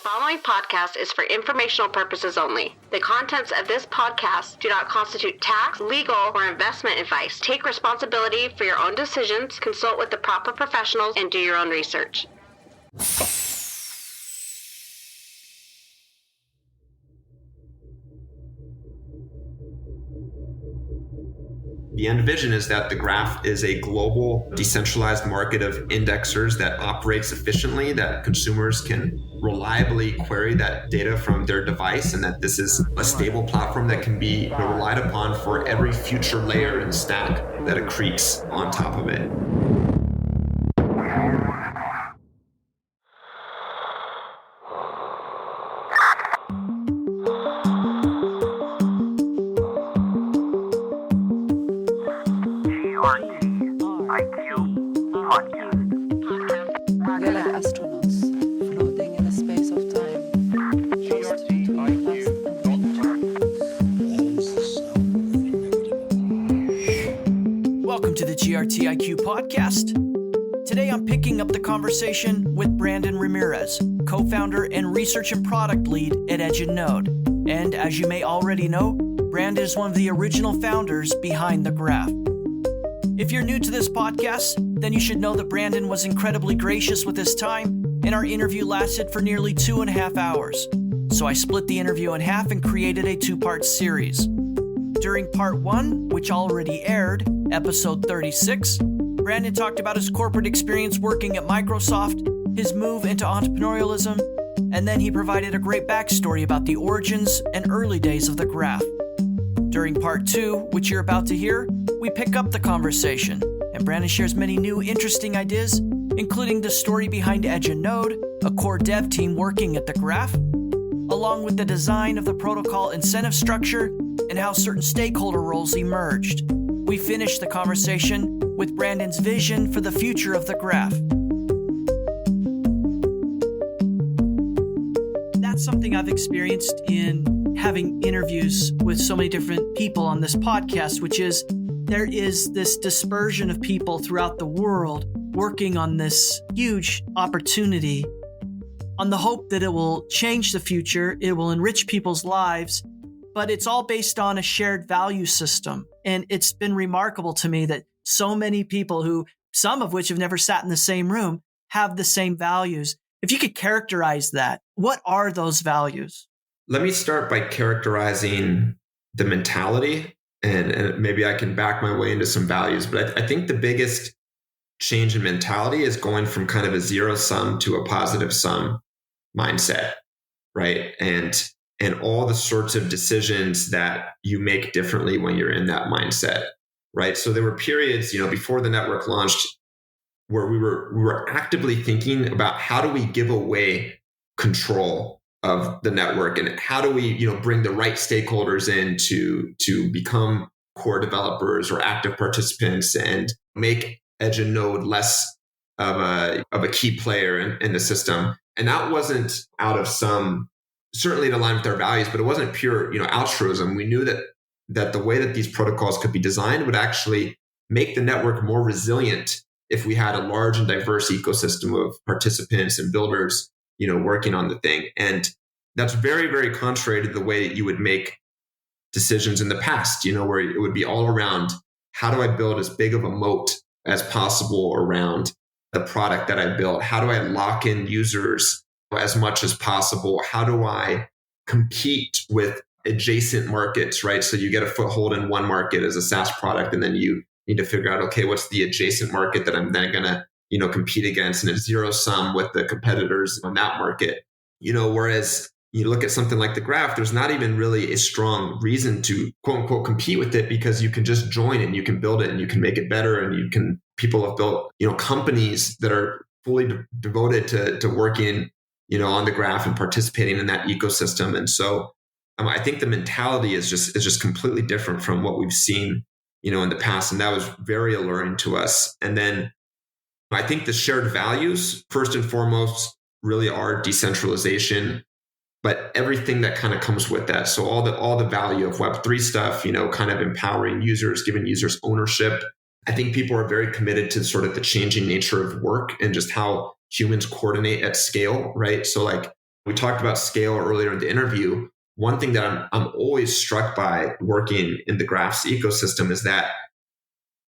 following podcast is for informational purposes only. The contents of this podcast do not constitute tax, legal, or investment advice. Take responsibility for your own decisions, consult with the proper professionals, and do your own research. The end vision is that the graph is a global, decentralized market of indexers that operates efficiently, that consumers can reliably query that data from their device, and that this is a stable platform that can be relied upon for every future layer and stack that accretes on top of it. Welcome to the GRTIQ podcast. Today I'm picking up the conversation with Brandon Ramirez, co-founder and research and product lead at Edge and Node. And as you may already know, Brandon is one of the original founders behind the graph. If you're new to this podcast, then you should know that Brandon was incredibly gracious with his time, and our interview lasted for nearly 2.5 hours. So I split the interview in half and created a 2-part series. During part 1, which already aired, episode 36, Brandon talked about his corporate experience working at Microsoft, his move into entrepreneurialism, and then he provided a great backstory about the origins and early days of the graph. During part 2, which you're about to hear, we pick up the conversation, and Brandon shares many new interesting ideas, including the story behind Edge and Node, a core dev team working at the graph, along with the design of the protocol incentive structure and how certain stakeholder roles emerged. We finished the conversation with Brandon's vision for the future of the graph. That's something I've experienced in having interviews with so many different people on this podcast, which is there is this dispersion of people throughout the world working on this huge opportunity on the hope that it will change the future, it will enrich people's lives, but it's all based on a shared value system. And it's been remarkable to me that so many people who, some of which have never sat in the same room, have the same values. If you could characterize that, what are those values? Let me start by characterizing the mentality, and maybe I can back my way into some values. But I think the biggest change in mentality is going from kind of a zero sum to a positive sum mindset, right? And all the sorts of decisions that you make differently when you're in that mindset, right? So there were periods, before the network launched where we were actively thinking about how do we give away control of the network, and how do we, bring the right stakeholders in to become core developers or active participants and make Edge and Node less of a key player in the system. And that wasn't out of certainly it aligned with our values, but it wasn't pure, altruism. We knew that the way that these protocols could be designed would actually make the network more resilient if we had a large and diverse ecosystem of participants and builders, working on the thing. And that's very, very contrary to the way that you would make decisions in the past, where it would be all around how do I build as big of a moat as possible around the product that I built? How do I lock in users as much as possible? How do I compete with adjacent markets, right? So you get a foothold in one market as a SaaS product, and then you need to figure out, okay, what's the adjacent market that I'm then going to, compete against, and it's zero sum with the competitors on that market. Whereas you look at something like the graph, there's not even really a strong reason to quote unquote compete with it, because you can just join it and you can build it and you can make it better. And people have built, companies that are fully devoted to working, on the graph and participating in that ecosystem. And so I think the mentality is just completely different from what we've seen, in the past. And that was very alluring to us. And then I think the shared values, first and foremost, really are decentralization, but everything that kind of comes with that. So all the value of Web3 stuff, kind of empowering users, giving users ownership. I think people are very committed to sort of the changing nature of work and just how humans coordinate at scale, right? So like We talked about scale earlier in the interview. One thing that I'm always struck by working in the graphs ecosystem is that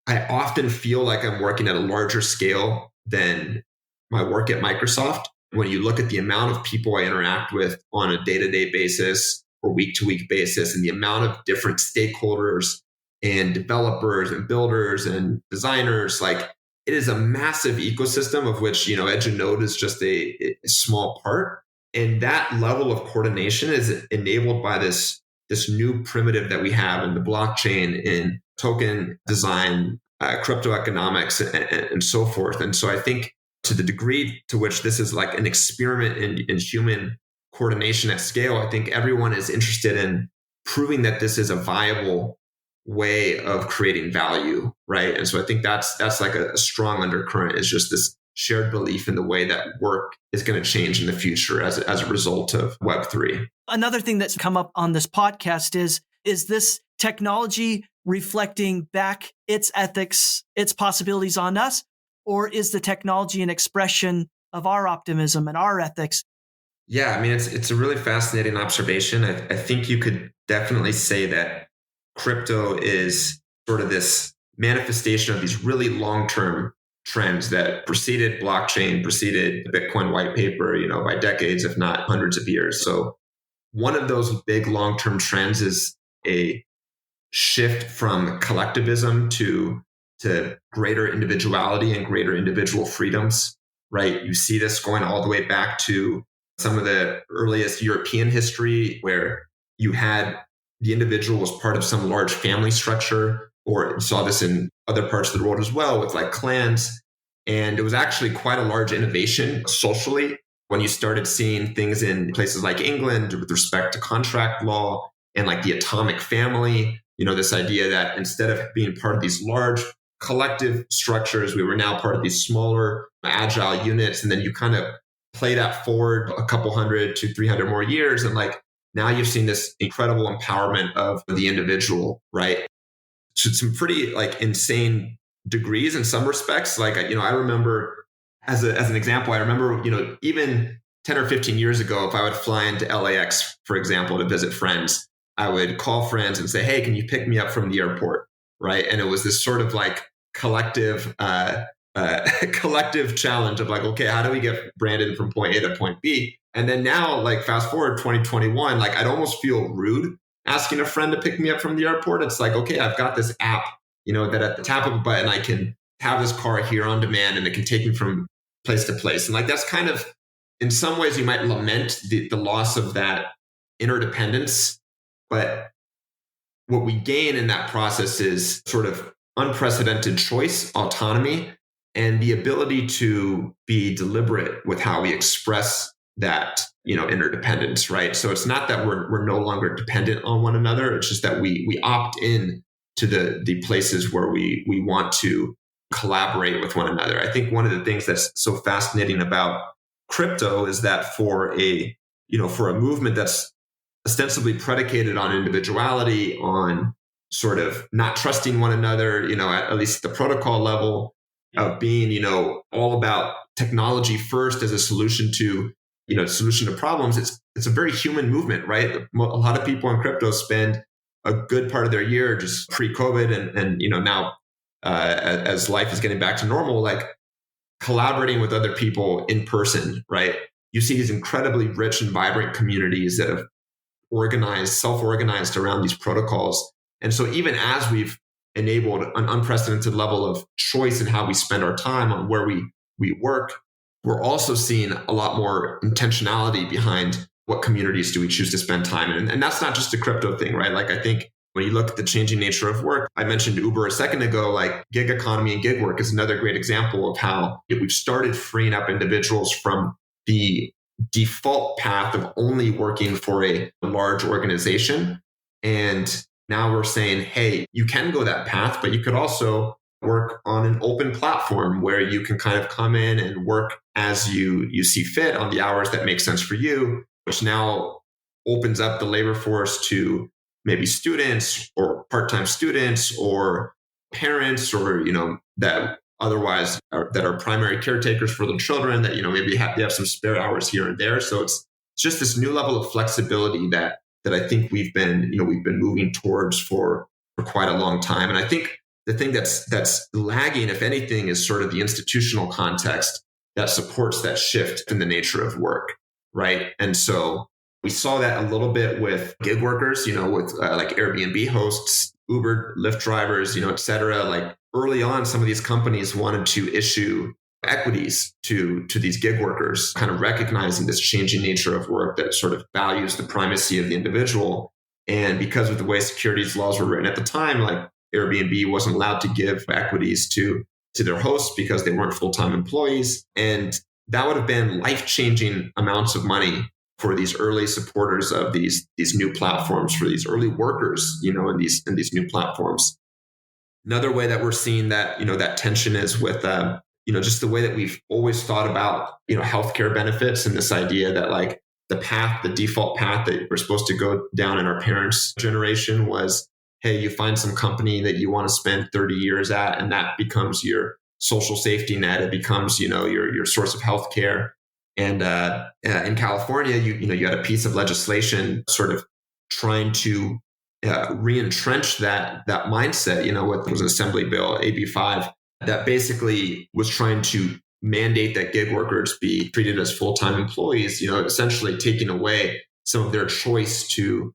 I often feel like I'm working at a larger scale than my work at Microsoft. When you look at the amount of people I interact with on a day-to-day basis or week-to-week basis, and the amount of different stakeholders and developers and builders and designers, like it is a massive ecosystem of which, Edge and Node is just a small part. And that level of coordination is enabled by this new primitive that we have in the blockchain, in token design, crypto economics, and so forth. And so I think to the degree to which this is like an experiment in human coordination at scale, I think everyone is interested in proving that this is a viable way of creating value, right? And so I think that's like a strong undercurrent, is just this shared belief in the way that work is going to change in the future as a result of Web3. Another thing that's come up on this podcast is this technology reflecting back its ethics, its possibilities on us, or is the technology an expression of our optimism and our ethics? Yeah, I mean, it's a really fascinating observation. I think you could definitely say that crypto is sort of this manifestation of these really long-term trends that preceded blockchain, preceded the Bitcoin white paper, by decades, if not hundreds of years. So one of those big long-term trends is a shift from collectivism to greater individuality and greater individual freedoms, right? You see this going all the way back to some of the earliest European history, where you had the individual was part of some large family structure, or you saw this in other parts of the world as well with like clans. And it was actually quite a large innovation socially when you started seeing things in places like England with respect to contract law and like the atomic family, this idea that instead of being part of these large collective structures, we were now part of these smaller agile units. And then you kind of play that forward a couple 100 to 300 more years. And like now you've seen this incredible empowerment of the individual, right? So some pretty like insane degrees in some respects. Like, I remember as an example, I remember, even 10 or 15 years ago, if I would fly into LAX, for example, to visit friends, I would call friends and say, hey, can you pick me up from the airport? Right. And it was this sort of like collective challenge of like, okay, how do we get Brandon from point A to point B? And then now, like fast forward 2021, like I'd almost feel rude asking a friend to pick me up from the airport. It's like, okay, I've got this app, that at the tap of a button, I can have this car here on demand and it can take me from place to place. And like, that's kind of, in some ways you might lament the loss of that interdependence, but what we gain in that process is sort of unprecedented choice, autonomy, and the ability to be deliberate with how we express that, interdependence, right? So it's not that we're no longer dependent on one another. It's just that we opt in to the places where we want to collaborate with one another. I think one of the things that's so fascinating about crypto is that for a movement that's ostensibly predicated on individuality, on sort of not trusting one another, at least the protocol level, of being, all about technology first as a solution to problems. It's a very human movement, right? A lot of people in crypto spend a good part of their year just pre-COVID and now as life is getting back to normal, like collaborating with other people in person, right? You see these incredibly rich and vibrant communities that have self-organized around these protocols. And so even as we've enabled an unprecedented level of choice in how we spend our time on where we work, we're also seeing a lot more intentionality behind what communities do we choose to spend time in. And that's not just a crypto thing, right? Like I think when you look at the changing nature of work, I mentioned Uber a second ago, like gig economy and gig work is another great example of how we've started freeing up individuals from the default path of only working for a large organization. And now we're saying, hey, you can go that path, but you could also work on an open platform where you can kind of come in and work as you see fit on the hours that make sense for you, which now opens up the labor force to maybe students or part-time students or parents or, that otherwise that are primary caretakers for their children that, maybe they have some spare hours here and there. So it's just this new level of flexibility that I think we've been moving towards for quite a long time. And I think the thing that's lagging, if anything, is sort of the institutional context that supports that shift in the nature of work, right? And so we saw that a little bit with gig workers, with like Airbnb hosts, Uber, Lyft drivers, et cetera. Like early on, some of these companies wanted to issue equities to these gig workers, kind of recognizing this changing nature of work that sort of values the primacy of the individual. And because of the way securities laws were written at the time, like Airbnb wasn't allowed to give equities to their hosts because they weren't full-time employees. And that would have been life-changing amounts of money for these early supporters of these new platforms, for these early workers, in these new platforms. Another way that we're seeing that, that tension is with, just the way that we've always thought about, healthcare benefits, and this idea that like the default path that we're supposed to go down in our parents' generation was, hey, you find some company that you want to spend 30 years at, and that becomes your social safety net. It becomes, your source of healthcare. And in California, you had a piece of legislation sort of trying to re-entrench that mindset. What was an assembly bill, AB 5, that basically was trying to mandate that gig workers be treated as full-time employees. Essentially taking away some of their choice to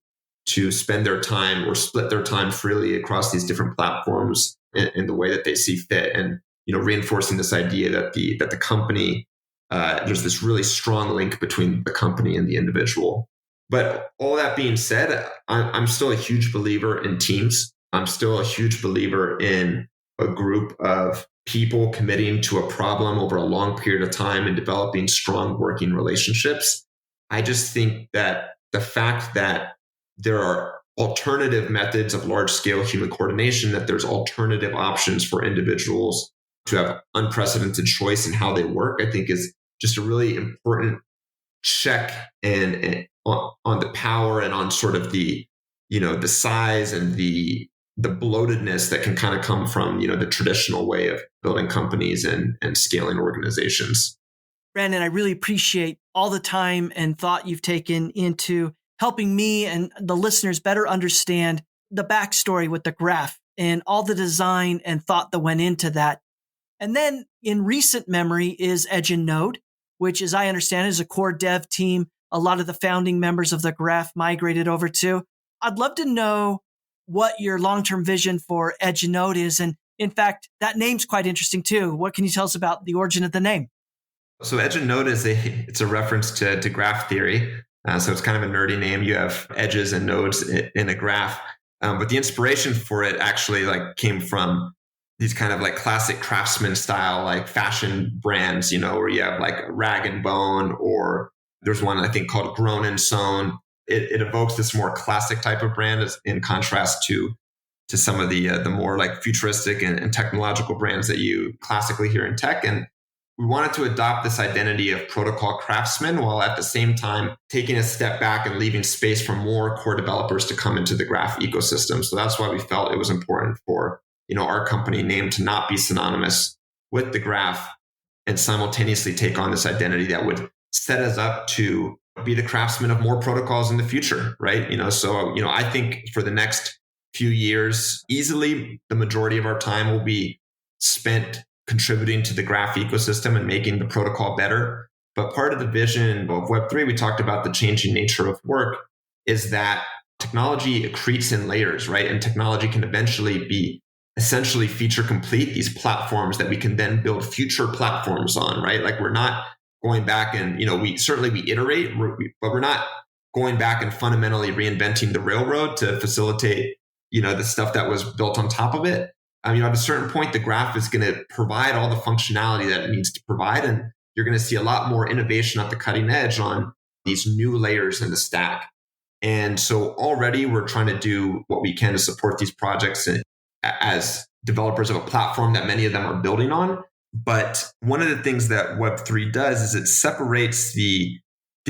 spend their time or split their time freely across these different platforms in the way that they see fit, and reinforcing this idea that the company, there's this really strong link between the company and the individual. But all that being said, I'm still a huge believer in teams. I'm still a huge believer in a group of people committing to a problem over a long period of time and developing strong working relationships. I just think that the fact that there are alternative methods of large-scale human coordination, that there's alternative options for individuals to have unprecedented choice in how they work, I think is just a really important check and on the power and on sort of the size and the bloatedness that can kind of come from the traditional way of building companies and scaling organizations. Brandon, I really appreciate all the time and thought you've taken into helping me and the listeners better understand the backstory with the graph and all the design and thought that went into that. And then in recent memory is Edge and Node, which, as I understand, is a core dev team a lot of the founding members of the graph migrated over to. I'd love to know what your long-term vision for Edge and Node is. And in fact, that name's quite interesting too. What can you tell us about the origin of the name? So Edge and Node it's a reference to graph theory. So it's kind of a nerdy name. You have edges and nodes in a graph. But the inspiration for it actually came from these kind of classic craftsman style, fashion brands, where you have Rag and Bone, or there's one I think called Grown and Sewn. It evokes this more classic type of brand in contrast to some of the more futuristic and technological brands that you classically hear in tech. And we wanted to adopt this identity of protocol craftsmen while at the same time taking a step back and leaving space for more core developers to come into the graph ecosystem. So that's why we felt it was important for our company name to not be synonymous with the graph and simultaneously take on this identity that would set us up to be the craftsmen of more protocols in the future, right? So I think for the next few years, easily the majority of our time will be spent contributing to the graph ecosystem and making the protocol better. But part of the vision of Web3, we talked about the changing nature of work, is that technology accretes in layers, right? And technology can eventually be essentially feature complete these platforms that we can then build future platforms on, right? We're not going back and, we iterate, but we're not going back and fundamentally reinventing the railroad to facilitate, the stuff that was built on top of it. At a certain point, the graph is going to provide all the functionality that it needs to provide. And you're going to see a lot more innovation at the cutting edge on these new layers in the stack. And so already we're trying to do what we can to support these projects as developers of a platform that many of them are building on. But one of the things that Web3 does is it separates the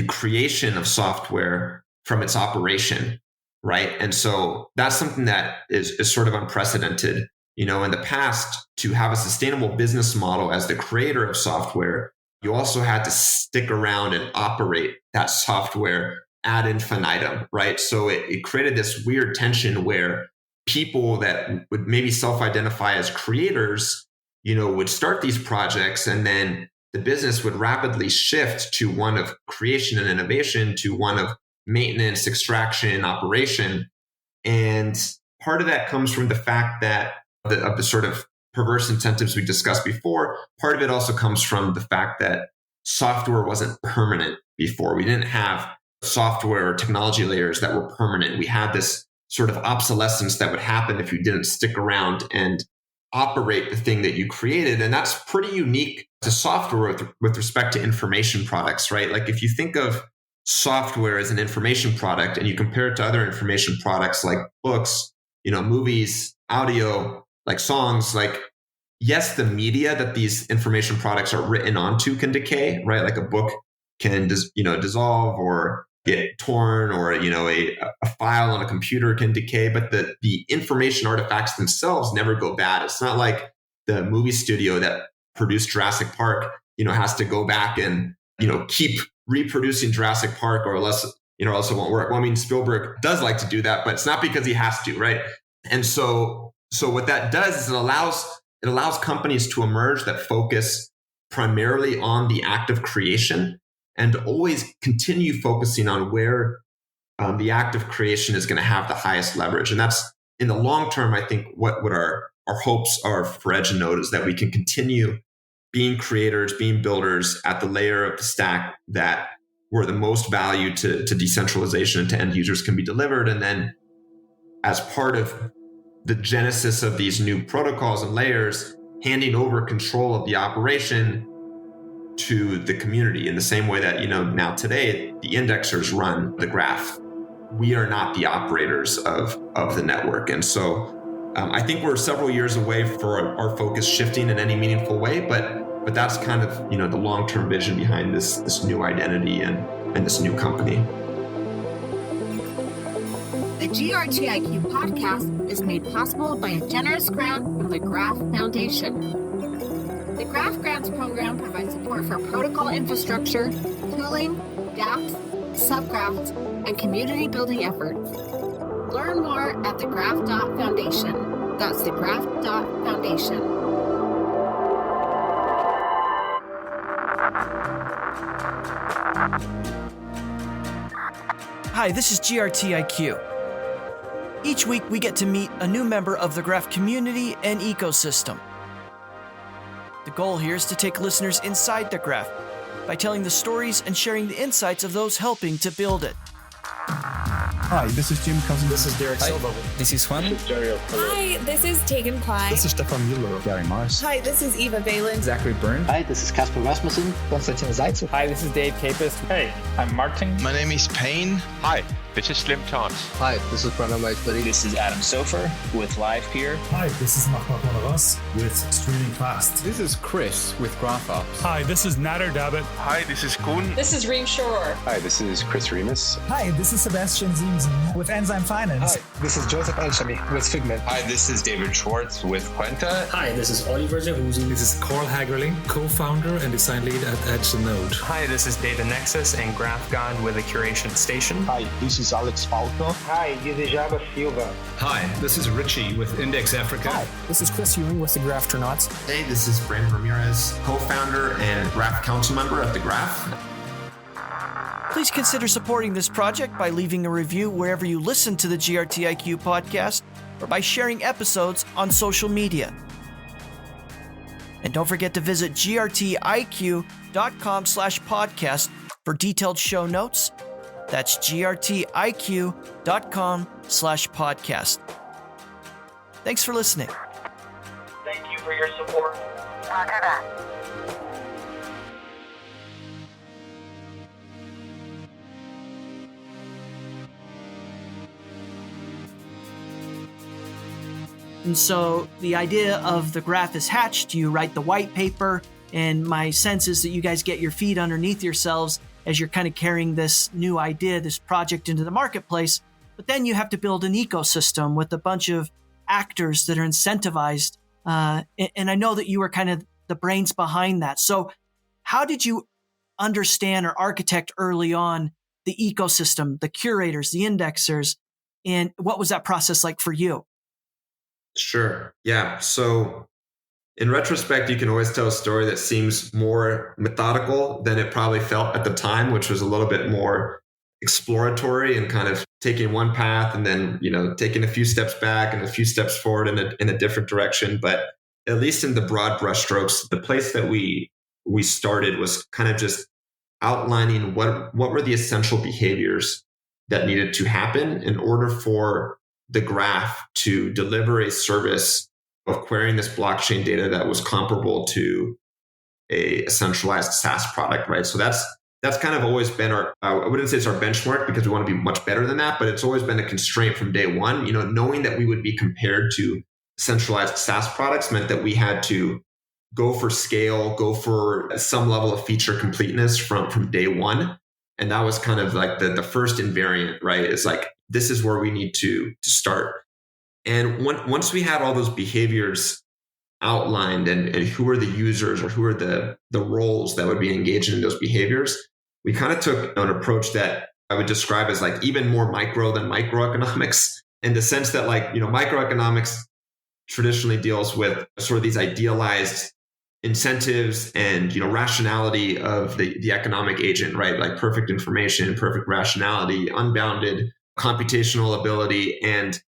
creation of software from its operation, right? And so that's something that is sort of unprecedented. In the past, to have a sustainable business model as the creator of software, you also had to stick around and operate that software ad infinitum, right? So it created this weird tension where people that would maybe self-identify as creators, would start these projects, and then the business would rapidly shift to one of creation and innovation to one of maintenance, extraction, operation. And part of that comes from the fact that of the sort of perverse incentives we discussed before. Part of it also comes from the fact that software wasn't permanent before. We didn't have software or technology layers that were permanent. We had this sort of obsolescence that would happen if you didn't stick around and operate the thing that you created. And that's pretty unique to software with respect to information products, right? Like if you think of software as an information product and you compare it to other information products like books, movies, audio, like songs, like yes, the media that these information products are written onto can decay, right? Like a book can dissolve or get torn, or a file on a computer can decay, but the information artifacts themselves never go bad. It's not like the movie studio that produced Jurassic Park, has to go back and keep reproducing Jurassic Park, or else it won't work. Well, I mean, Spielberg does like to do that, but it's not because he has to, right? And so what that does is it allows companies to emerge that focus primarily on the act of creation and always continue focusing on where the act of creation is going to have the highest leverage. And that's, in the long term, I think what our hopes are for Edge and Node is that we can continue being creators, being builders at the layer of the stack that where the most value to decentralization and to end users can be delivered. And then as part of the genesis of these new protocols and layers, handing over control of the operation to the community in the same way that, now today, the indexers run the graph. We are not the operators of the network. And so I think we're several years away for our focus shifting in any meaningful way, but that's kind of, the long-term vision behind this new identity and this new company. The GRTIQ podcast is made possible by a generous grant from the Graph Foundation. The Graph Grants program provides support for protocol infrastructure, tooling, dApps, subgraphs, and community building efforts. Learn more at thegraph.foundation. That's thegraph.foundation. Hi, this is GRTIQ. Each week we get to meet a new member of the Graph community and ecosystem. The goal here is to take listeners inside the Graph by telling the stories and sharing the insights of those helping to build it. Hi, this is Jim Cousin. This is Derek Silva. This is Juan. Hi, this is Tegan Klein. This is Stefan Müller. Gary Mars. Hi, this is Eva Valen. Zachary Byrne. Hi, this is Kasper Rasmussen. Konstantin Zaitsev. Hi, this is Dave Capus. Hey, I'm Martin. My name is Payne. Hi, this is Slim Chance. Hi, this is Brandon Ramirez. This is Adam Sofer with LivePeer. Hi, this is Mahmoud Monaras with Streaming Fast. This is Chris with GraphOps. Hi, this is Nader Dabbit. Hi, this is Koen. This is Reem Shore. Hi, this is Chris Remus. Hi, this is Sebastian Siemsen with Enzyme Finance. Hi, this is Joseph Alchemy with Figment. Hi, this is David Schwartz with Quenta. Hi, this is Oliver Jahuzi. This is Carl Hagerling, co-founder and design lead at Edge and Node. Hi, this is David Nexus and Graph God with a curation station. Hi, this is Alex Falco. Hi, this is Java Silva. Hi, this is Richie with Index Africa. Hi, this is Chris Ewing with the Graftronauts. Hey, this is Brandon Ramirez, co-founder and Graph Council member at The Graph. Please consider supporting this project by leaving a review wherever you listen to the GRTIQ podcast or by sharing episodes on social media. And don't forget to visit grtiq.com/podcast for detailed show notes. That's grtiq.com/podcast. Thanks for listening. Thank you for your support. Roger that. And so the idea of the Graph is hatched. You write the white paper, and my sense is that you guys get your feet underneath yourselves as you're kind of carrying this new idea, this project into the marketplace. But then you have to build an ecosystem with a bunch of actors that are incentivized. And I know that you were kind of the brains behind that. So How did you understand or architect early on the ecosystem, the curators, the indexers, and what was that process like for you? Sure. Yeah. So in retrospect, you can always tell a story that seems more methodical than it probably felt at the time, which was a little bit more exploratory and kind of taking one path and then, taking a few steps back and a few steps forward in a different direction. But at least in the broad brushstrokes, the place that we started was kind of just outlining what were the essential behaviors that needed to happen in order for the graph to deliver a service of querying this blockchain data that was comparable to a centralized SaaS product, right? So that's kind of always been our, I wouldn't say it's our benchmark because we want to be much better than that, but it's always been a constraint from day one. Knowing that we would be compared to centralized SaaS products meant that we had to go for scale, go for some level of feature completeness from day one. And that was kind of like the first invariant, right? It's like, this is where we need to start. And once we had all those behaviors outlined and who are the users or who are the roles that would be engaged in those behaviors, we kind of took an approach that I would describe as like even more micro than microeconomics, in the sense that microeconomics traditionally deals with sort of these idealized incentives and rationality of the economic agent, right? Like perfect information, perfect rationality, unbounded computational ability. And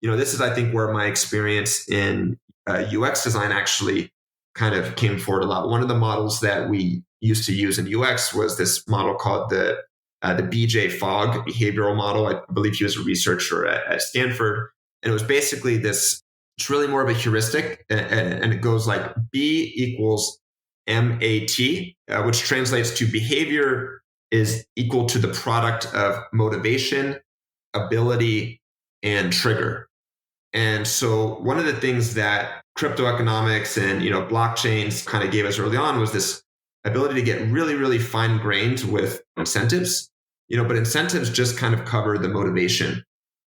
this is, I think, where my experience in UX design actually kind of came forward a lot. One of the models that we used to use in UX was this model called the BJ Fogg behavioral model. I believe he was a researcher at Stanford. And it was basically this, it's really more of a heuristic, and it goes like B equals MAT, which translates to behavior is equal to the product of motivation, ability, and trigger. And so one of the things that crypto economics and blockchains kind of gave us early on was this ability to get really, really fine-grained with incentives. But incentives just kind of cover the motivation,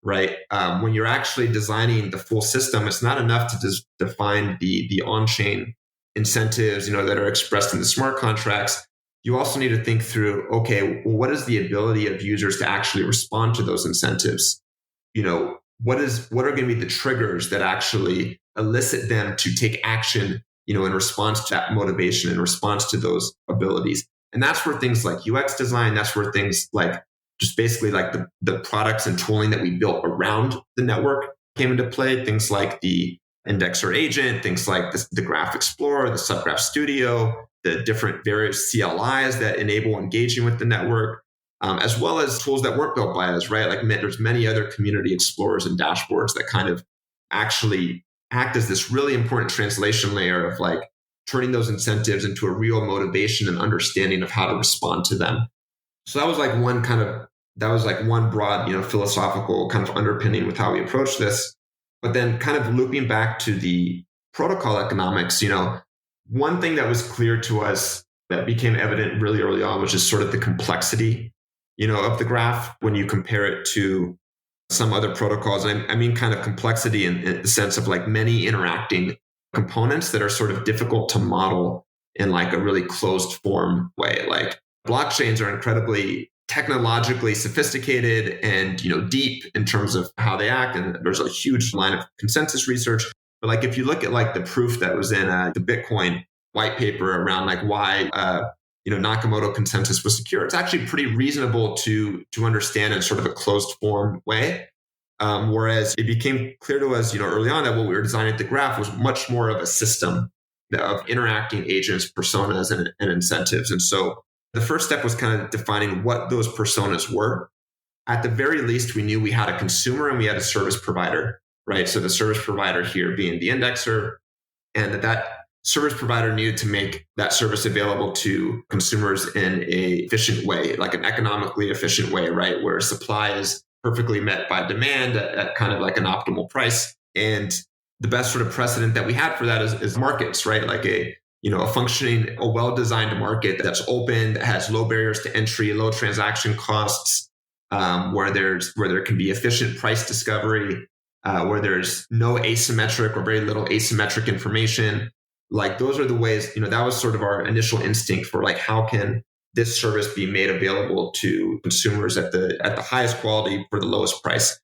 right? When you're actually designing the full system, it's not enough to just define the on-chain incentives, that are expressed in the smart contracts. You also need to think through, okay, well, what is the ability of users to actually respond to those incentives? What are going to be the triggers that actually elicit them to take action, in response to that motivation, in response to those abilities? And that's where things like UX design, that's where things like just basically like the products and tooling that we built around the network came into play. Things like the indexer agent, things like the Graph Explorer, the Subgraph Studio, the different various CLIs that enable engaging with the network. As well as tools that weren't built by us, right? Like there's many other community explorers and dashboards that kind of actually act as this really important translation layer of like turning those incentives into a real motivation and understanding of how to respond to them. So that was like one broad, philosophical kind of underpinning with how we approach this. But then kind of looping back to the protocol economics, one thing that was clear to us that became evident really early on was just sort of the complexity of the graph when you compare it to some other protocols. And I mean kind of complexity in the sense of like many interacting components that are sort of difficult to model in like a really closed form way. Like blockchains are incredibly technologically sophisticated and, deep in terms of how they act. And there's a huge line of consensus research. But like if you look at like the proof that was in the Bitcoin white paper around like why Nakamoto consensus was secure, it's actually pretty reasonable to understand in sort of a closed form way. Whereas it became clear to us, early on that what we were designing at the graph was much more of a system of interacting agents, personas, and incentives. And so the first step was kind of defining what those personas were. At the very least, we knew we had a consumer and we had a service provider, right? So the service provider here being the indexer, and that service provider needed to make that service available to consumers in an efficient way, like an economically efficient way, right? Where supply is perfectly met by demand at kind of like an optimal price. And the best sort of precedent that we had for that is markets, right? Like a functioning, a well-designed market that's open, that has low barriers to entry, low transaction costs, where there can be efficient price discovery, where there's no asymmetric or very little asymmetric information. like those are the ways, that was sort of our initial instinct for like, how can this service be made available to consumers at the highest quality for the lowest price?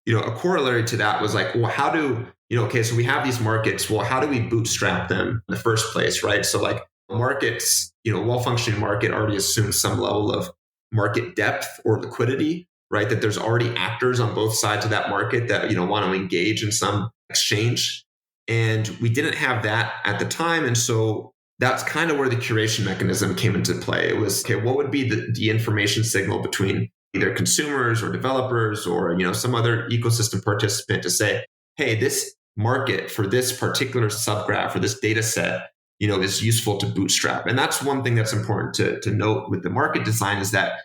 A corollary to that was like, well, how do, okay, so we have these markets. Well, how do we bootstrap them in the first place, right? So like markets, well-functioning market already assumes some level of market depth or liquidity, right? That there's already actors on both sides of that market that, want to engage in some exchange. And we didn't have that at the time. And so that's kind of where the curation mechanism came into play. It was, okay, what would be the information signal between either consumers or developers or, some other ecosystem participant to say, hey, this market for this particular subgraph or this data set, is useful to bootstrap. And that's one thing that's important to note with the market design is that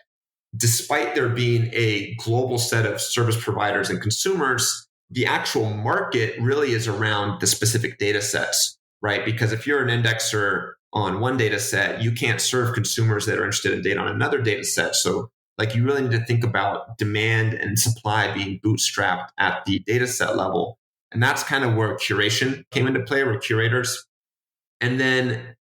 despite there being a global set of service providers and consumers, the actual market really is around the specific data sets, right? Because if you're an indexer on one data set, you can't serve consumers that are interested in data on another data set. So like you really need to think about demand and supply being bootstrapped at the data set level. And that's kind of where curation came into play, where curators. And then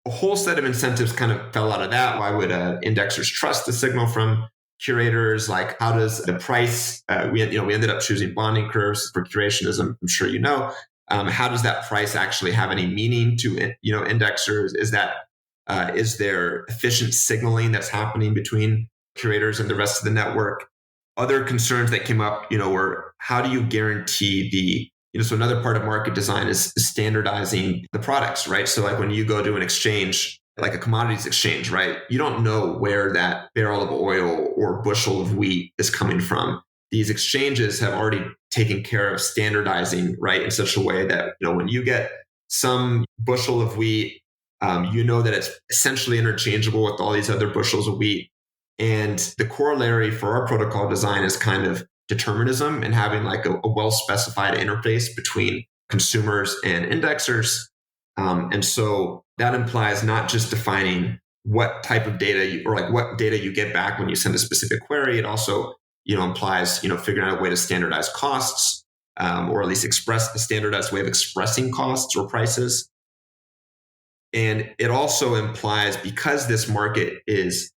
a whole set of incentives kind of fell out of that. Why would indexers trust the signal from curators? Like how does the price, we ended up choosing bonding curves for curation, as I'm sure you know. How does that price actually have any meaning to, indexers? Is there efficient signaling that's happening between curators and the rest of the network? Other concerns that came up, were how do you guarantee so another part of market design is standardizing the products, right? So like when you go to an exchange, like a commodities exchange, right? You don't know where that barrel of oil or bushel of wheat is coming from. These exchanges have already taken care of standardizing, right? In such a way that, when you get some bushel of wheat, that it's essentially interchangeable with all these other bushels of wheat. And the corollary for our protocol design is kind of determinism and having like a well-specified interface between consumers and indexers. And so that implies not just defining what type of data what data you get back when you send a specific query. It also, implies, figuring out a way to standardize costs, or at least express a standardized way of expressing costs or prices. And it also implies, because this market is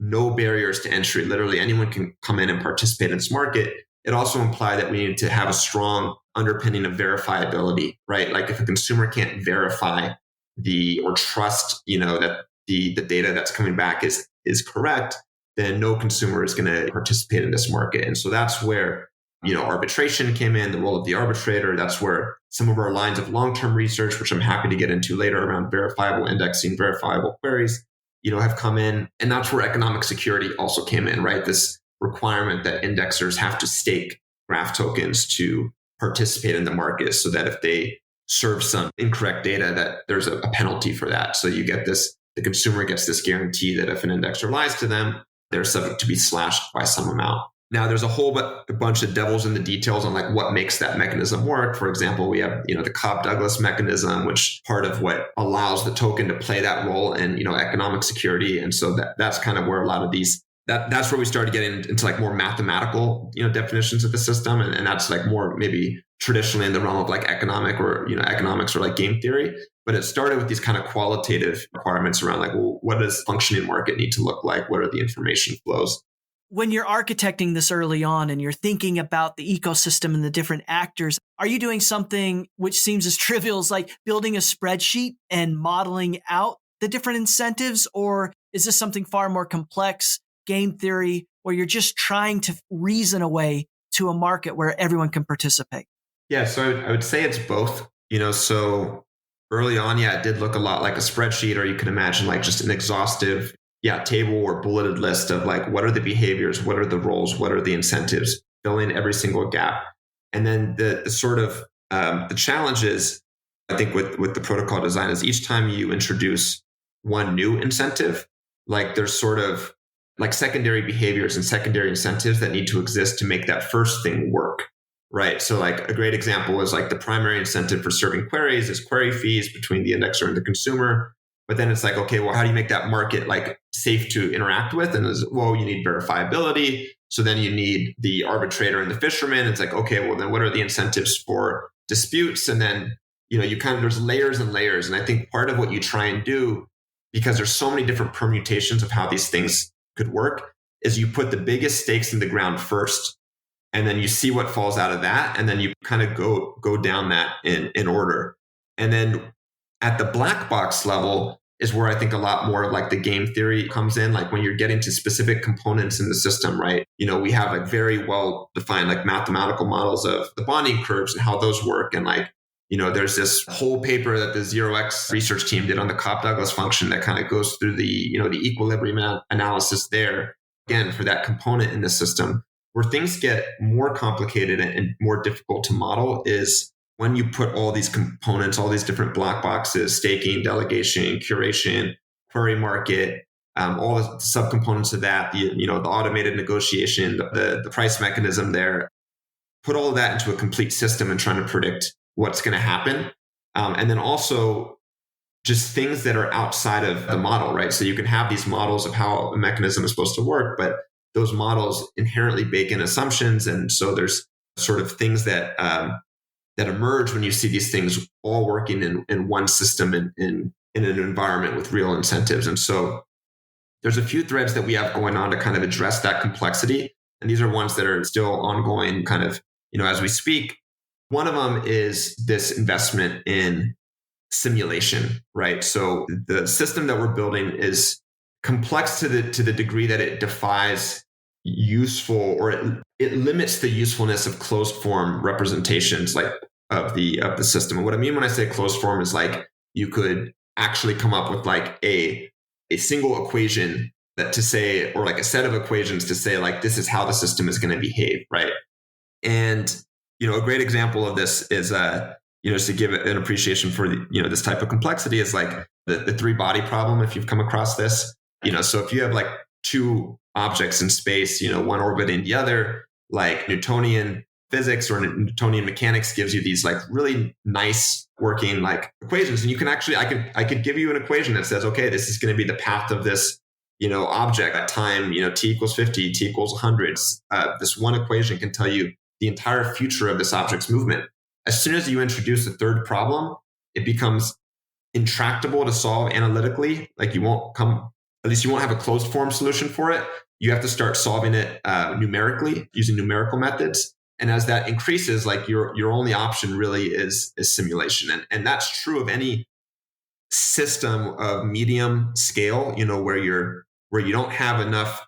no barriers to entry, literally anyone can come in and participate in this market, it also implies that we need to have a strong underpinning of verifiability, right? Like if a consumer can't verify or trust, that the data that's coming back is correct, then no consumer is going to participate in this market. And so that's where, arbitration came in, the role of the arbitrator. That's where some of our lines of long-term research, which I'm happy to get into later around verifiable indexing, verifiable queries, have come in. And that's where economic security also came in, right? This requirement that indexers have to stake graph tokens to participate in the market, so that if they serve some incorrect data, that there's a penalty for that. So you get the consumer gets this guarantee that if an indexer lies to them, they're subject to be slashed by some amount. Now, there's a bunch of devils in the details on like what makes that mechanism work. For example, we have, the Cobb-Douglas mechanism, which part of what allows the token to play that role in, economic security. And so that's kind of where a lot of these, that's where we started getting into like more mathematical, definitions of the system. And that's like more maybe traditionally in the realm of like economics or like game theory. But it started with these kind of qualitative requirements around like, well, what does functioning market need to look like? What are the information flows? When you're architecting this early on and you're thinking about the ecosystem and the different actors, are you doing something which seems as trivial as like building a spreadsheet and modeling out the different incentives? Or is this something far more complex, game theory, where you're just trying to reason a way to a market where everyone can participate? Yeah, so I would say it's both. So early on, it did look a lot like a spreadsheet, or you could imagine like just an exhaustive table or bulleted list of like, what are the behaviors, what are the roles, what are the incentives, fill in every single gap. And then the sort of the challenge is, I think with the protocol design, is each time you introduce one new incentive, like there's sort of like secondary behaviors and secondary incentives that need to exist to make that first thing work, right? So like a great example is like the primary incentive for serving queries is query fees between the indexer and the consumer. But then it's like, okay, well, how do you make that market like safe to interact with? And you need verifiability. So then you need the arbitrator and the fisherman. It's like, okay, well, then what are the incentives for disputes? And then, there's layers and layers. And I think part of what you try and do, because there's so many different permutations of how these things could work, is you put the biggest stakes in the ground first, and then you see what falls out of that. And then you kind of go down that in order. And then at the black box level is where I think a lot more of like the game theory comes in, like when you're getting to specific components in the system, right? We have like very well defined like mathematical models of the bonding curves and how those work. And like, there's this whole paper that the 0x research team did on the Cobb-Douglas function that kind of goes through the, the equilibrium analysis there, again, for that component in the system. Where things get more complicated and more difficult to model is when you put all these components, all these different black boxes, staking, delegation, curation, query market, all the subcomponents of that, the automated negotiation, the price mechanism there, put all of that into a complete system and trying to predict what's going to happen. And then also just things that are outside of the model, right? So you can have these models of how a mechanism is supposed to work, but those models inherently bake in assumptions. And so there's sort of things that emerge when you see these things all working in one system in an environment with real incentives. And so there's a few threads that we have going on to kind of address that complexity. And these are ones that are still ongoing kind of, as we speak. One of them is this investment in simulation, right? So the system that we're building is complex to the degree that it defies useful, or it limits the usefulness of closed form representations like of the system. And what I mean when I say closed form is like you could actually come up with like a single equation that to say, or like a set of equations to say like this is how the system is going to behave, right? And a great example of this is just to give an appreciation for this type of complexity is like the three body problem, if you've come across this. So if you have like two objects in space, one orbiting the other, like Newtonian physics or Newtonian mechanics gives you these like really nice working like equations. And you can actually, I could give you an equation that says, okay, this is going to be the path of this, object at time, t equals 50, t equals 100. This one equation can tell you the entire future of this object's movement. As soon as you introduce a third problem, it becomes intractable to solve analytically. Like you won't have a closed form solution for it. You have to start solving it numerically using numerical methods. And as that increases, like your only option really is simulation. And that's true of any system of medium scale, where you don't have enough.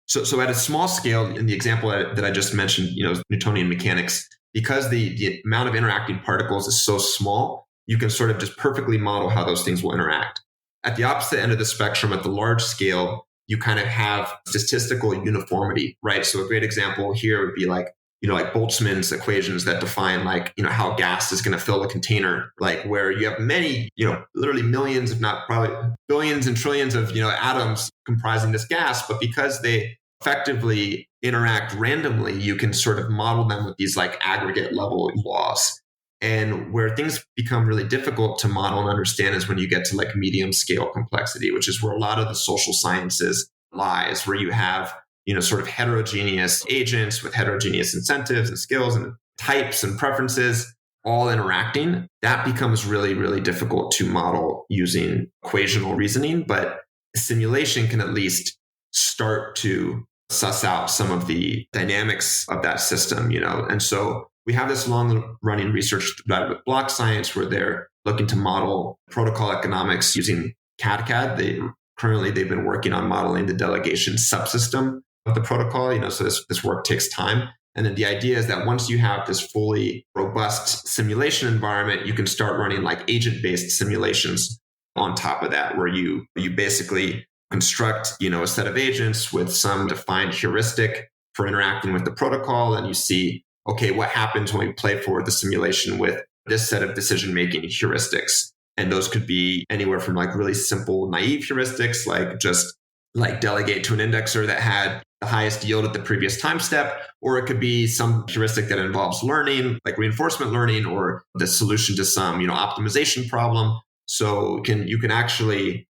So at a small scale, in the example that I just mentioned, Newtonian mechanics, because the amount of interacting particles is so small, you can sort of just perfectly model how those things will interact. At the opposite end of the spectrum, at the large scale, you kind of have statistical uniformity, right? So a great example here would be like Boltzmann's equations that define like, how gas is going to fill a container, like where you have many, literally millions, if not probably billions and trillions of, atoms comprising this gas. But because they effectively interact randomly, you can sort of model them with these like aggregate level laws. And where things become really difficult to model and understand is when you get to like medium scale complexity, which is where a lot of the social sciences lies, where you have, sort of heterogeneous agents with heterogeneous incentives and skills and types and preferences all interacting. That becomes really, really difficult to model using equational reasoning, but simulation can at least start to suss out some of the dynamics of that system, And so we have this long running research with block science where they're looking to model protocol economics using CAD. They've been working on modeling the delegation subsystem of the protocol, so this work takes time. And then the idea is that once you have this fully robust simulation environment, you can start running like agent-based simulations on top of that, where you basically construct, a set of agents with some defined heuristic for interacting with the protocol. And you see, okay, what happens when we play forward the simulation with this set of decision-making heuristics? And those could be anywhere from like really simple, naive heuristics, like just like delegate to an indexer that had the highest yield at the previous time step, or it could be some heuristic that involves learning, like reinforcement learning, or the solution to some, optimization problem. So you can actually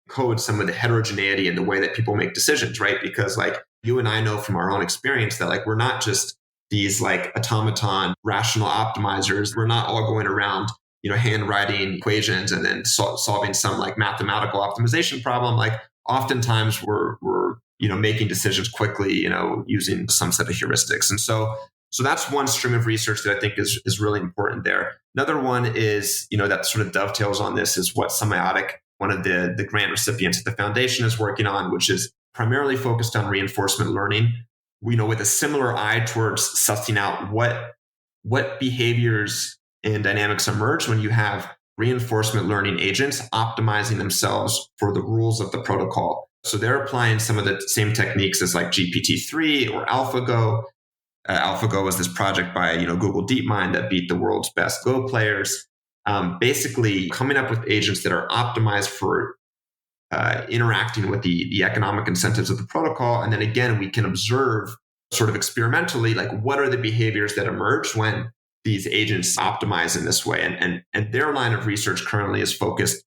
code some of the heterogeneity in the way that people make decisions, right? Because like you and I know from our own experience that like we're not just these like automaton rational optimizers. We're not all going around handwriting equations and then solving some like mathematical optimization problem. Like oftentimes we're making decisions quickly, using some set of heuristics. And so that's one stream of research that I think is really important there. Another one is, that sort of dovetails on this is what Semiotic, one of the grant recipients at the foundation, is working on, which is primarily focused on reinforcement learning, with a similar eye towards sussing out what behaviors and dynamics emerge when you have reinforcement learning agents optimizing themselves for the rules of the protocol. So they're applying some of the same techniques as like GPT-3 or AlphaGo. AlphaGo was this project by Google DeepMind that beat the world's best Go players. Basically coming up with agents that are optimized for interacting with the economic incentives of the protocol. And then again, we can observe sort of experimentally, like what are the behaviors that emerge when these agents optimize in this way. And their line of research currently is focused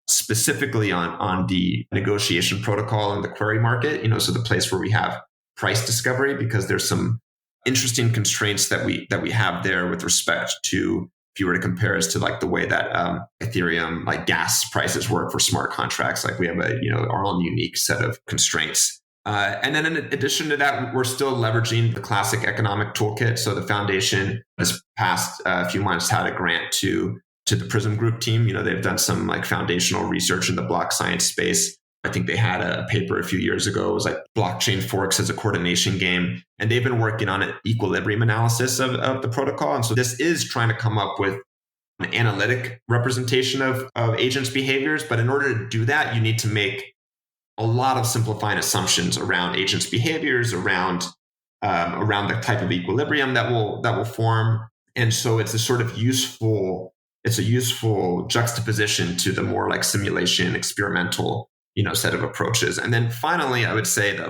specifically on the negotiation protocol and the query market, so the place where we have price discovery, because there's some interesting constraints that we have there with respect to, if you were to compare us to like the way that Ethereum, like gas prices work for smart contracts, like we have our own unique set of constraints. And then in addition to that, we're still leveraging the classic economic toolkit. So the foundation this past few months had a grant to the Prism Group team. They've done some like foundational research in the block science space. I think they had a paper a few years ago. It was like blockchain forks as a coordination game. And they've been working on an equilibrium analysis of the protocol. And so this is trying to come up with an analytic representation of agents' behaviors. But in order to do that, you need to make a lot of simplifying assumptions around agents' behaviors, around the type of equilibrium that will form. And so it's a sort of useful juxtaposition to the more like simulation, experimental, set of approaches. And then finally, I would say that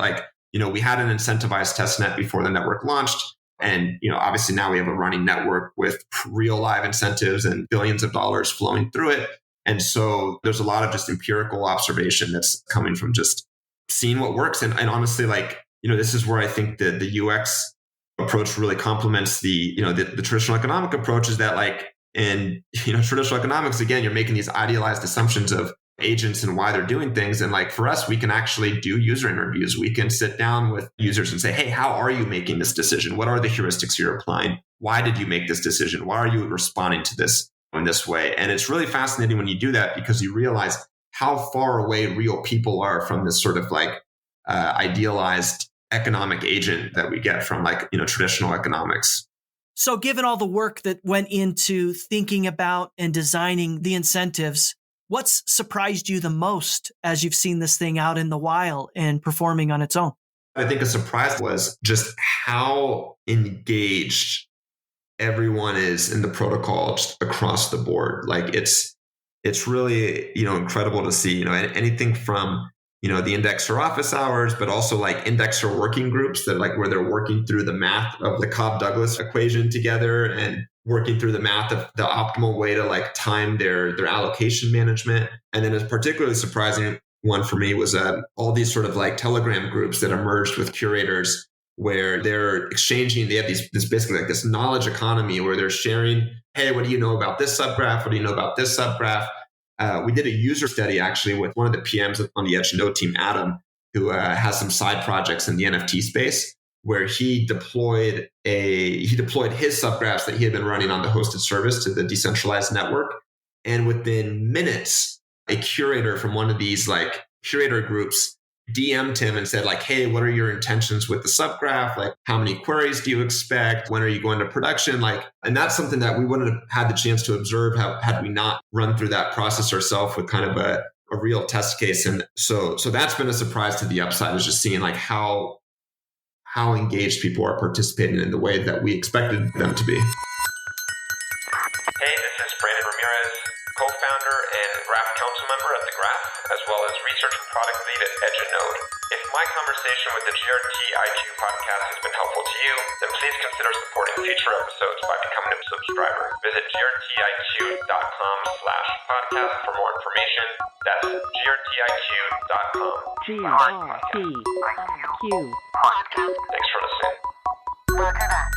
we had an incentivized testnet before the network launched. And, obviously now we have a running network with real live incentives and billions of dollars flowing through it. And so there's a lot of just empirical observation that's coming from just seeing what works. And honestly, this is where I think the UX approach really complements the traditional economic approach, is that in traditional economics, again, you're making these idealized assumptions of agents and why they're doing things. And for us, we can actually do user interviews. We can sit down with users and say, hey, how are you making this decision? What are the heuristics you're applying? Why did you make this decision? Why are you responding to this in this way? And it's really fascinating when you do that, because you realize how far away real people are from this sort of idealized economic agent that we get from traditional economics. So given all the work that went into thinking about and designing the incentives, what's surprised you the most as you've seen this thing out in the wild and performing on its own? I think a surprise was just how engaged everyone is in the protocol just across the board. It's really, incredible to see, anything from, the indexer office hours, but also indexer working groups that where they're working through the math of the Cobb-Douglas equation together and working through the math of the optimal way to time their allocation management. And then a particularly surprising one for me was all these sort of Telegram groups that emerged with curators, where they're exchanging, they have this basically this knowledge economy where they're sharing, hey, what do you know about this subgraph? What do you know about this subgraph? We did a user study actually with one of the PMs on the Edge Node team, Adam, who has some side projects in the NFT space, where he deployed his subgraphs that he had been running on the hosted service to the decentralized network. And within minutes, a curator from one of these curator groups DM'd him and said hey, what are your intentions with the subgraph? How many queries do you expect? When are you going to production? And that's something that we wouldn't have had the chance to observe had we not run through that process ourselves with kind of a real test case. And so that's been a surprise to the upside, is just seeing how engaged people are participating in the way that we expected them to be. Hey, this is Brandon Ramirez, co-founder and Graph Council member at The Graph, as well as research and product lead at Edge Node. If my conversation with the GRTIQ podcast has been helpful to you, then please consider supporting future episodes by becoming a subscriber. Visit grtiq.com/podcast for more information. That's grtiq.com. GRTIQ podcast. Thanks for listening. Roger that.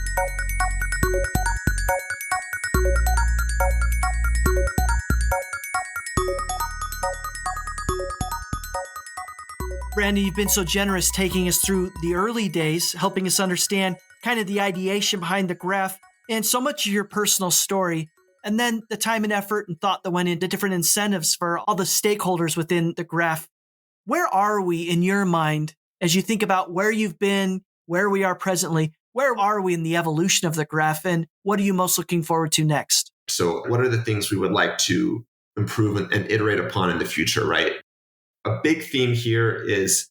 Brandon, you've been so generous taking us through the early days, helping us understand kind of the ideation behind the graph and so much of your personal story, and then the time and effort and thought that went into different incentives for all the stakeholders within the graph. Where are we in your mind as you think about where you've been, where we are presently? Where are we in the evolution of the graph, and what are you most looking forward to next? So what are the things we would like to improve and iterate upon in the future, right? A big theme here is,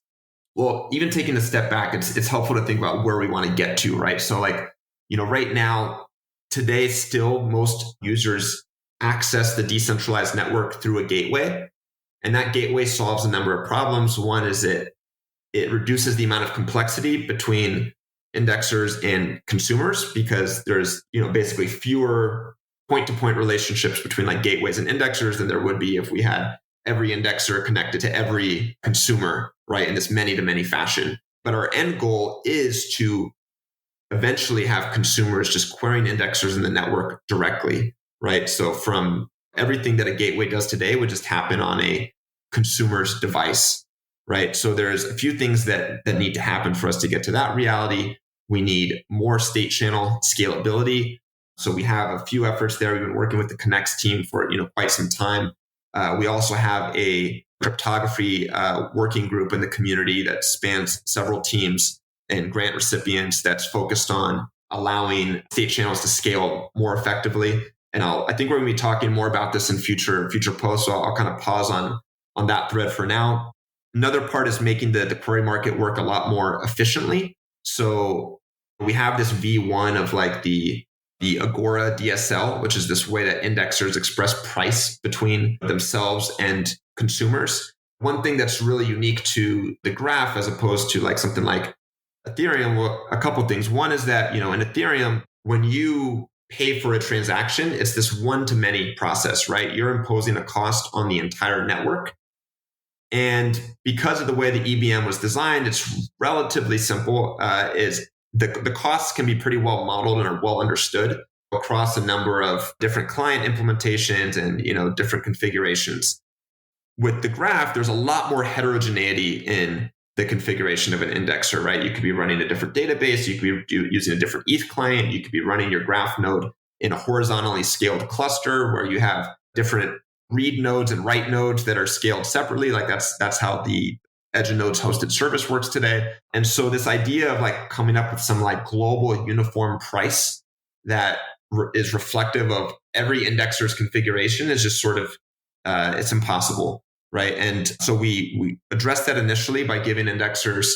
well, even taking a step back, it's helpful to think about where we want to get to, right? So right now, today, still most users access the decentralized network through a gateway. And that gateway solves a number of problems. One is it reduces the amount of complexity between indexers and consumers, because there's basically fewer point-to-point relationships between like gateways and indexers than there would be if we had every indexer connected to every consumer, right, in this many-to-many fashion. But our end goal is to eventually have consumers just querying indexers in the network directly, right? So from everything that a gateway does today would just happen on a consumer's device, right? So there's a few things that need to happen for us to get to that reality. We need more state channel scalability. So we have a few efforts there. We've been working with the Connects team for quite some time. We also have a cryptography working group in the community that spans several teams and grant recipients that's focused on allowing state channels to scale more effectively. And I think we're going to be talking more about this in future posts. So I'll kind of pause on that thread for now. Another part is making the query market work a lot more efficiently. So we have this V1 of like the Agora DSL, which is this way that indexers express price between themselves and consumers. One thing that's really unique to the graph as opposed to like something like Ethereum, well, a couple of things. One is that, in Ethereum, when you pay for a transaction, it's this one-to-many process, right? You're imposing a cost on the entire network. And because of the way the EVM was designed, it's relatively simple. Is the costs can be pretty well modeled and are well understood across a number of different client implementations and different configurations. With the graph, there's a lot more heterogeneity in the configuration of an indexer, right? You could be running a different database. You could be using a different ETH client. You could be running your graph node in a horizontally scaled cluster where you have different read nodes and write nodes that are scaled separately. Like that's how the Edge of Nodes hosted service works today. And so this idea of like coming up with some like global uniform price that is reflective of every indexer's configuration is just sort of, it's impossible, right? And so we addressed that initially by giving indexers,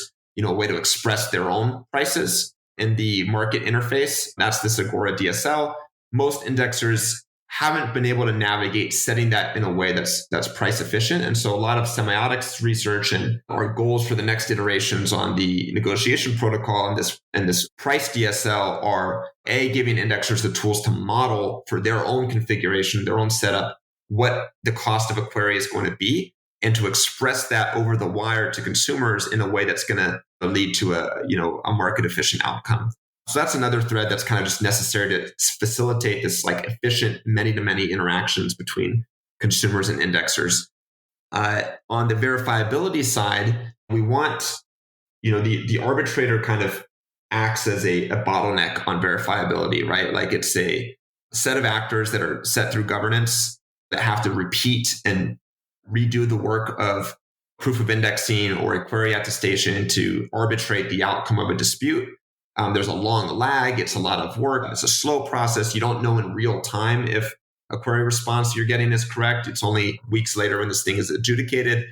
a way to express their own prices in the market interface. That's this Agora DSL. Most indexers haven't been able to navigate setting that in a way that's price efficient. And so a lot of semiotics research and our goals for the next iterations on the negotiation protocol and this price DSL are giving indexers the tools to model for their own configuration, their own setup, what the cost of a query is going to be, and to express that over the wire to consumers in a way that's going to lead to a market efficient outcome. So that's another thread that's kind of just necessary to facilitate this like efficient many-to-many interactions between consumers and indexers. On the verifiability side, we want, the arbitrator kind of acts as a bottleneck on verifiability, right? Like it's a set of actors that are set through governance that have to repeat and redo the work of proof of indexing or a query attestation to arbitrate the outcome of a dispute. There's a long lag. It's a lot of work. It's a slow process. You don't know in real time if a query response you're getting is correct. It's only weeks later when this thing is adjudicated.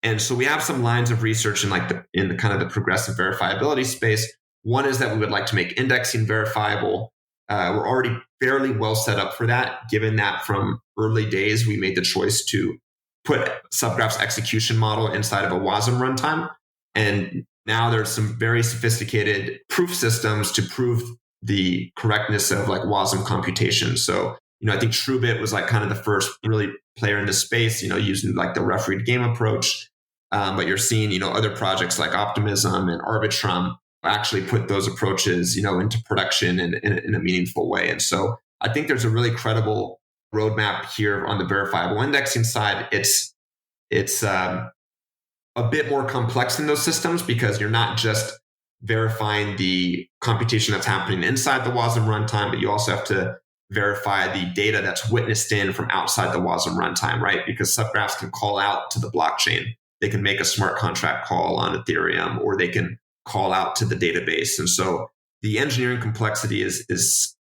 And so we have some lines of research in the kind of the progressive verifiability space. One is that we would like to make indexing verifiable. We're already fairly well set up for that, given that from early days, we made the choice to put Subgraph's execution model inside of a WASM runtime. And now there's some very sophisticated proof systems to prove the correctness of like WASM computation. So, I think TrueBit was like kind of the first really player in this space, using like the refereed game approach. But you're seeing, other projects like Optimism and Arbitrum actually put those approaches, into production in a meaningful way. And so I think there's a really credible roadmap here on the verifiable indexing side. It's a bit more complex in those systems because you're not just verifying the computation that's happening inside the WASM runtime, but you also have to verify the data that's witnessed in from outside the WASM runtime, right? Because subgraphs can call out to the blockchain. They can make a smart contract call on Ethereum, or they can call out to the database. And so the engineering complexity is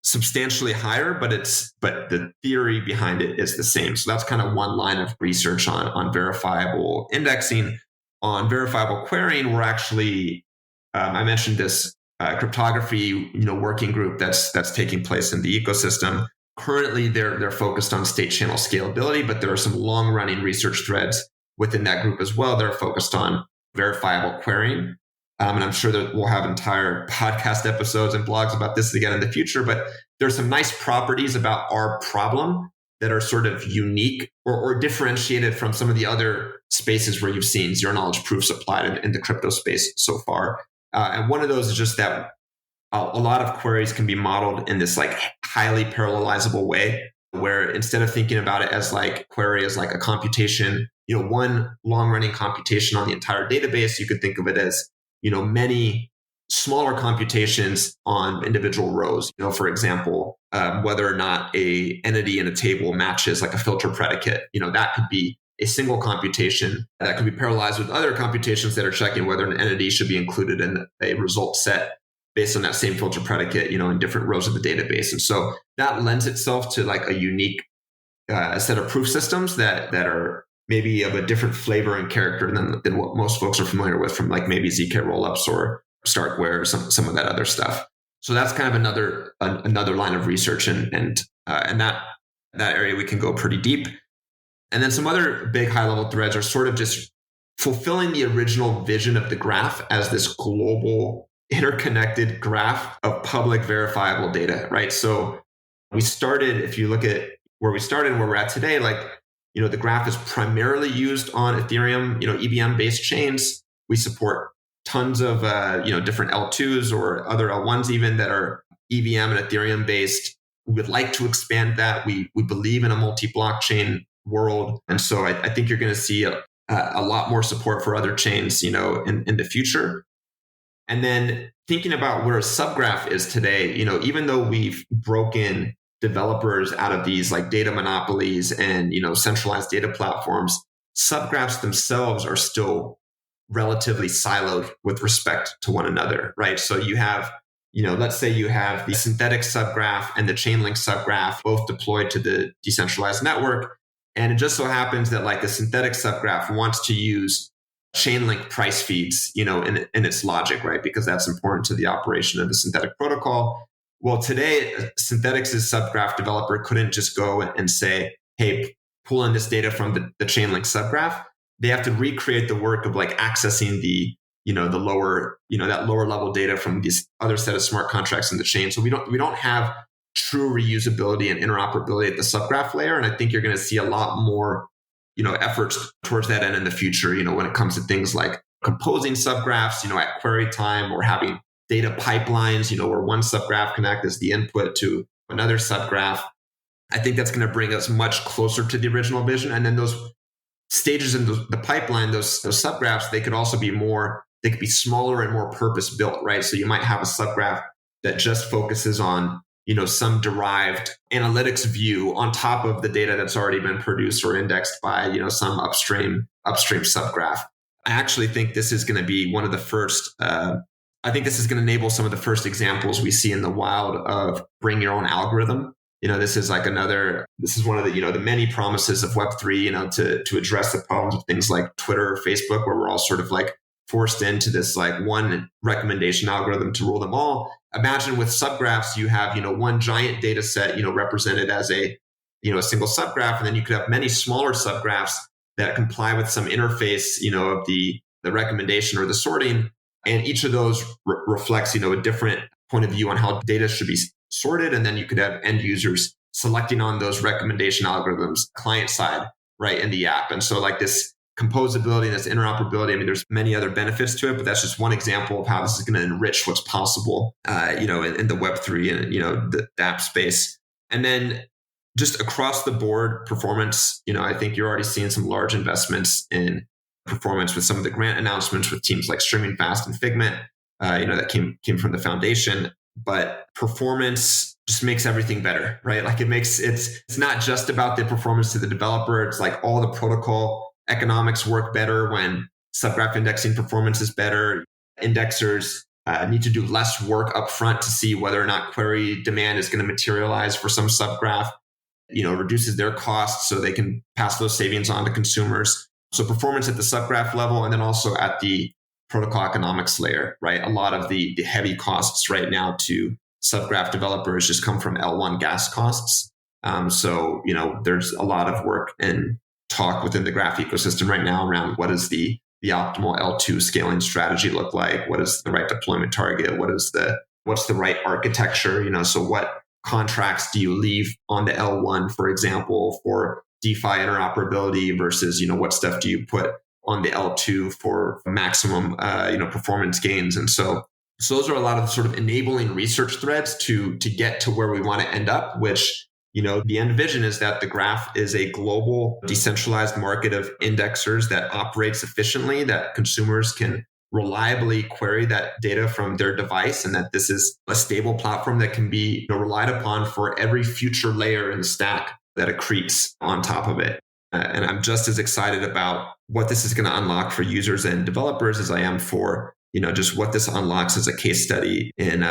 substantially higher, but the theory behind it is the same. So that's kind of one line of research on verifiable indexing. On verifiable querying, we're actually I mentioned this cryptography working group that's taking place in the ecosystem. Currently, they're focused on state channel scalability, but there are some long running research threads within that group as well that are focused on verifiable querying. And I'm sure that we'll have entire podcast episodes and blogs about this again in the future. But there's some nice properties about our problem that are sort of unique or differentiated from some of the other spaces where you've seen zero knowledge proofs applied in the crypto space so far. And one of those is just that a lot of queries can be modeled in this like highly parallelizable way, where instead of thinking about it as like query as like a computation, one long running computation on the entire database, you could think of it as many smaller computations on individual rows. For example, whether or not a entity in a table matches like a filter predicate, that could be a single computation that could be parallelized with other computations that are checking whether an entity should be included in a result set based on that same filter predicate, in different rows of the database. And so that lends itself to like a unique set of proof systems that are maybe of a different flavor and character than what most folks are familiar with from like maybe ZK rollups or Starkware or some of that other stuff. So that's kind of another line of research, and that area we can go pretty deep. And then some other big high level threads are sort of just fulfilling the original vision of the graph as this global interconnected graph of public verifiable data, right? So we started, if you look at where we started and where we're at today, like, the graph is primarily used on Ethereum, EVM based chains. We support tons of, different L2s or other L1s even that are EVM and Ethereum based. We would like to expand that. We believe in a multi-blockchain world. And so I think you're going to see a lot more support for other chains, in the future. And then thinking about where a subgraph is today, even though we've broken developers out of these like data monopolies and, centralized data platforms, subgraphs themselves are still relatively siloed with respect to one another, right? So you have, let's say you have the synthetic subgraph and the Chainlink subgraph both deployed to the decentralized network. And it just so happens that like the synthetic subgraph wants to use Chainlink price feeds, in its logic, right? Because that's important to the operation of the synthetic protocol. Well, today, Synthetics' subgraph developer couldn't just go and say, hey, pull in this data from the Chainlink subgraph. They have to recreate the work of like accessing the lower, that lower level data from this other set of smart contracts in the chain. So we don't have true reusability and interoperability at the subgraph layer. And I think you're going to see a lot more, efforts towards that end in the future, when it comes to things like composing subgraphs, at query time, or having data pipelines, where one subgraph can act as the input to another subgraph. I think that's going to bring us much closer to the original vision. And then those stages in the pipeline, those subgraphs, they could also be they could be smaller and more purpose built, right? So you might have a subgraph that just focuses on, some derived analytics view on top of the data that's already been produced or indexed by, some upstream subgraph. I actually think this is going to be one of the first, I think this is going to enable some of the first examples we see in the wild of bring your own algorithm. This is one of the, the many promises of Web3, to address the problems of things like Twitter or Facebook, where we're all sort of like forced into this like one recommendation algorithm to rule them all. Imagine with subgraphs, you have, one giant data set, represented as a single subgraph. And then you could have many smaller subgraphs that comply with some interface, of the recommendation or the sorting. And each of those reflects, a different point of view on how data should be sorted. And then you could have end users selecting on those recommendation algorithms client side, right, in the app. And so like this composability and this interoperability, there's many other benefits to it, but that's just one example of how this is going to enrich what's possible, in the Web3 and, the app space. And then just across the board performance, I think you're already seeing some large investments in performance with some of the grant announcements with teams like Streaming Fast and Figment, that came from the foundation. But performance just makes everything better, right? Like it's not just about the performance to the developer. It's like all the protocol economics work better when subgraph indexing performance is better. Indexers need to do less work up front to see whether or not query demand is going to materialize for some subgraph. Reduces their costs so they can pass those savings on to consumers. So performance at the subgraph level, and then also at the protocol economics layer, right? A lot of the heavy costs right now to subgraph developers just come from L1 gas costs. So there's a lot of work and talk within the graph ecosystem right now around what is the optimal L2 scaling strategy look like? What is the right deployment target? What's the right architecture? So what contracts do you leave on the L1, for example, for DeFi interoperability versus, what stuff do you put on the L2 for maximum, performance gains? And so those are a lot of sort of enabling research threads to get to where we want to end up, which, the end vision is that the graph is a global decentralized market of indexers that operates efficiently, that consumers can reliably query that data from their device, and that this is a stable platform that can be relied upon for every future layer in the stack that accretes on top of it. And I'm just as excited about what this is going to unlock for users and developers as I am for just what this unlocks as a case study in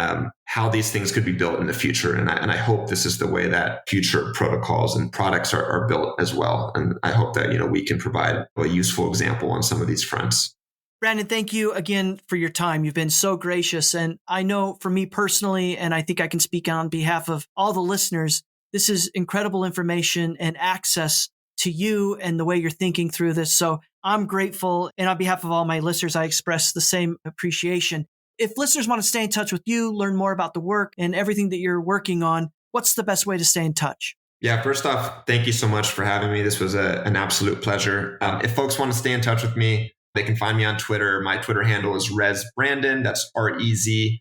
how these things could be built in the future. And I hope this is the way that future protocols and products are built as well. And I hope that we can provide a useful example on some of these fronts. Brandon, thank you again for your time. You've been so gracious. And I know for me personally, and I think I can speak on behalf of all the listeners, this is incredible information and access to you and the way you're thinking through this. So I'm grateful. And on behalf of all my listeners, I express the same appreciation. If listeners want to stay in touch with you, learn more about the work and everything that you're working on, what's the best way to stay in touch? Yeah, first off, thank you so much for having me. This was an absolute pleasure. If folks want to stay in touch with me, they can find me on Twitter. My Twitter handle is RezBrandon. That's RezBrandon.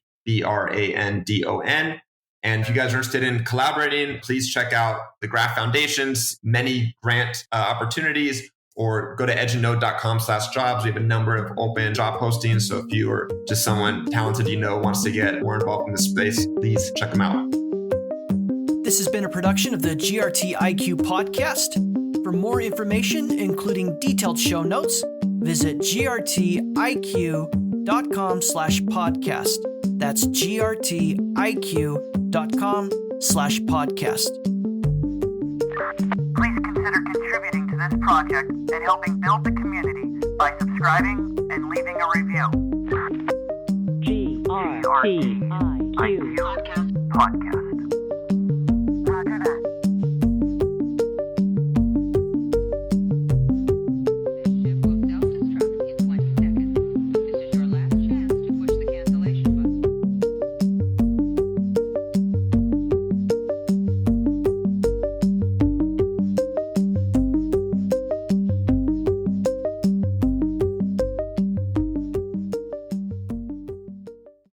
And if you guys are interested in collaborating, please check out the Graph Foundation's many grant opportunities, or go to edgeandnode.com/jobs. We have a number of open job postings. So if you are just someone talented wants to get more involved in this space, please check them out. This has been a production of the GRT IQ podcast. For more information, including detailed show notes, visit grtiq.com/podcast. That's grtiq.com/podcast. Please consider contributing to this project and helping build the community by subscribing and leaving a review. GRTIQ Podcast.